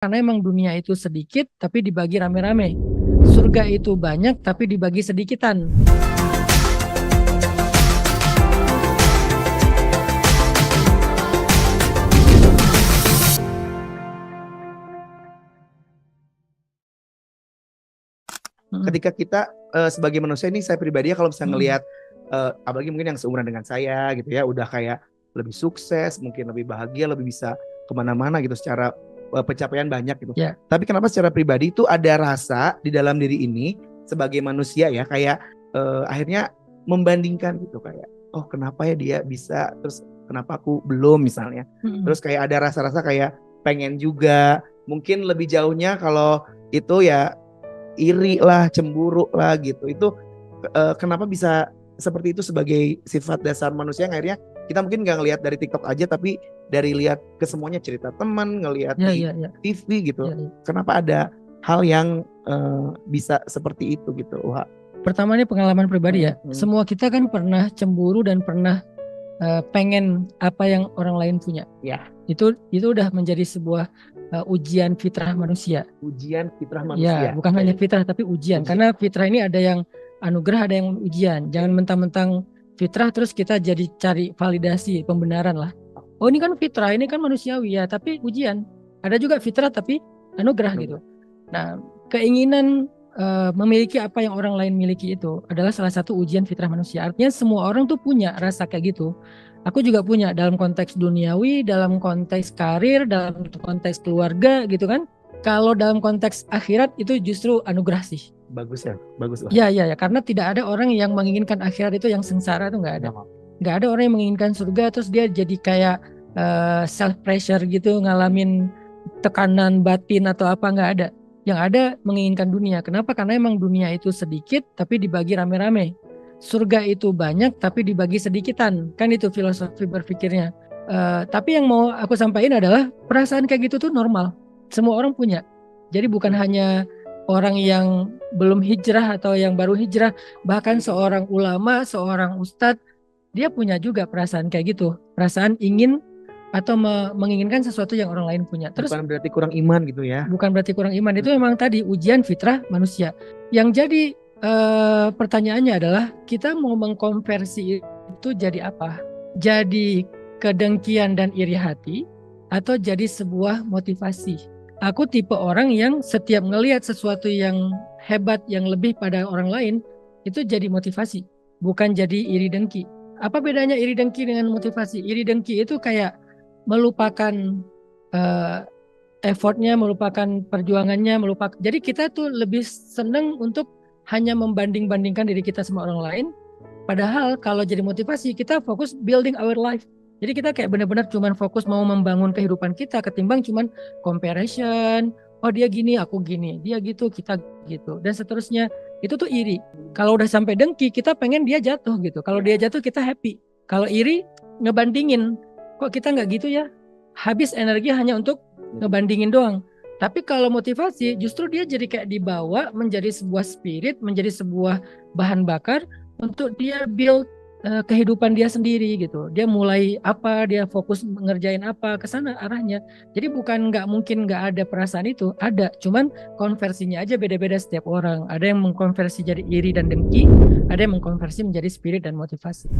Karena emang dunia itu sedikit tapi dibagi rame-rame. Surga itu banyak tapi dibagi sedikitan. Ketika kita sebagai manusia ini, saya pribadi kalau bisa ngelihat apalagi mungkin yang seumuran dengan saya gitu ya, udah kayak lebih sukses, mungkin lebih bahagia, lebih bisa kemana-mana gitu secara pencapaian banyak gitu. Ya. Tapi kenapa secara pribadi itu ada rasa di dalam diri ini sebagai manusia ya, kayak akhirnya membandingkan gitu, kayak oh kenapa ya dia bisa, terus kenapa aku belum misalnya. Terus kayak ada rasa-rasa kayak pengen juga, mungkin lebih jauhnya kalau itu ya iri lah, cemburu lah gitu. Itu kenapa bisa seperti itu sebagai sifat dasar manusia yang akhirnya kita mungkin nggak ngelihat dari TikTok aja, tapi dari lihat ke semuanya, cerita teman, ngelihat di TV gitu. Kenapa ada hal yang bisa seperti itu gitu? Wah. Pertama ini pengalaman pribadi ya. Semua kita kan pernah cemburu dan pernah pengen apa yang orang lain punya. Ya. Itu udah menjadi sebuah ujian fitrah manusia. Ujian fitrah manusia. Ya, bukan hanya fitrah tapi ujian. Karena fitrah ini ada yang anugerah, ada yang ujian. Jangan mentang-mentang fitrah terus kita jadi cari validasi, pembenaran lah. Oh ini kan fitrah, ini kan manusiawi ya, tapi ujian. Ada juga fitrah tapi anugerah gitu. Nah, keinginan memiliki apa yang orang lain miliki itu adalah salah satu ujian fitrah manusia. Artinya semua orang tuh punya rasa kayak gitu. Aku juga punya dalam konteks duniawi, dalam konteks karir, dalam konteks keluarga gitu kan. Kalau dalam konteks akhirat itu justru anugerah sih. Bagus ya, bagus lah. Ya, karena tidak ada orang yang menginginkan akhirat itu yang sengsara itu nggak ada. Nggak ada orang yang menginginkan surga terus dia jadi kayak self pressure gitu, ngalamin tekanan batin atau apa, nggak ada. Yang ada menginginkan dunia. Kenapa? Karena emang dunia itu sedikit tapi dibagi rame-rame. Surga itu banyak tapi dibagi sedikitan. Kan itu filosofi berpikirnya. Tapi yang mau aku sampaikan adalah perasaan kayak gitu tuh normal. Semua orang punya. Jadi bukan hanya orang yang belum hijrah atau yang baru hijrah, bahkan seorang ulama, seorang ustadz, dia punya juga perasaan kayak gitu. Perasaan ingin atau menginginkan sesuatu yang orang lain punya. Terus bukan berarti kurang iman gitu ya. Bukan berarti kurang iman. Itu memang tadi ujian fitrah manusia. Yang jadi pertanyaannya adalah kita mau mengkonversi itu jadi apa? Jadi kedengkian dan iri hati atau jadi sebuah motivasi? Aku tipe orang yang setiap ngelihat sesuatu yang hebat, yang lebih pada orang lain, itu jadi motivasi, bukan jadi iri dengki. Apa bedanya iri dengki dengan motivasi? Iri dengki itu kayak melupakan effortnya, melupakan perjuangannya, melupakan. Jadi kita tuh lebih senang untuk hanya membanding-bandingkan diri kita sama orang lain. Padahal kalau jadi motivasi, kita fokus building our life. Jadi kita kayak benar-benar cuman fokus mau membangun kehidupan kita ketimbang cuman comparison. Oh dia gini, aku gini, dia gitu, kita gitu, dan seterusnya. Itu tuh iri. Kalau udah sampai dengki, kita pengen dia jatuh gitu. Kalau dia jatuh kita happy. Kalau iri ngebandingin, kok kita nggak gitu ya? Habis energi hanya untuk ngebandingin doang. Tapi kalau motivasi justru dia jadi kayak dibawa menjadi sebuah spirit, menjadi sebuah bahan bakar untuk dia build kehidupan dia sendiri gitu. Dia mulai apa, dia fokus ngerjain apa, ke sana arahnya. Jadi bukan nggak mungkin nggak ada perasaan itu, ada. Cuman konversinya aja beda-beda setiap orang. Ada yang mengkonversi jadi iri dan dengki, ada yang mengkonversi menjadi spirit dan motivasi.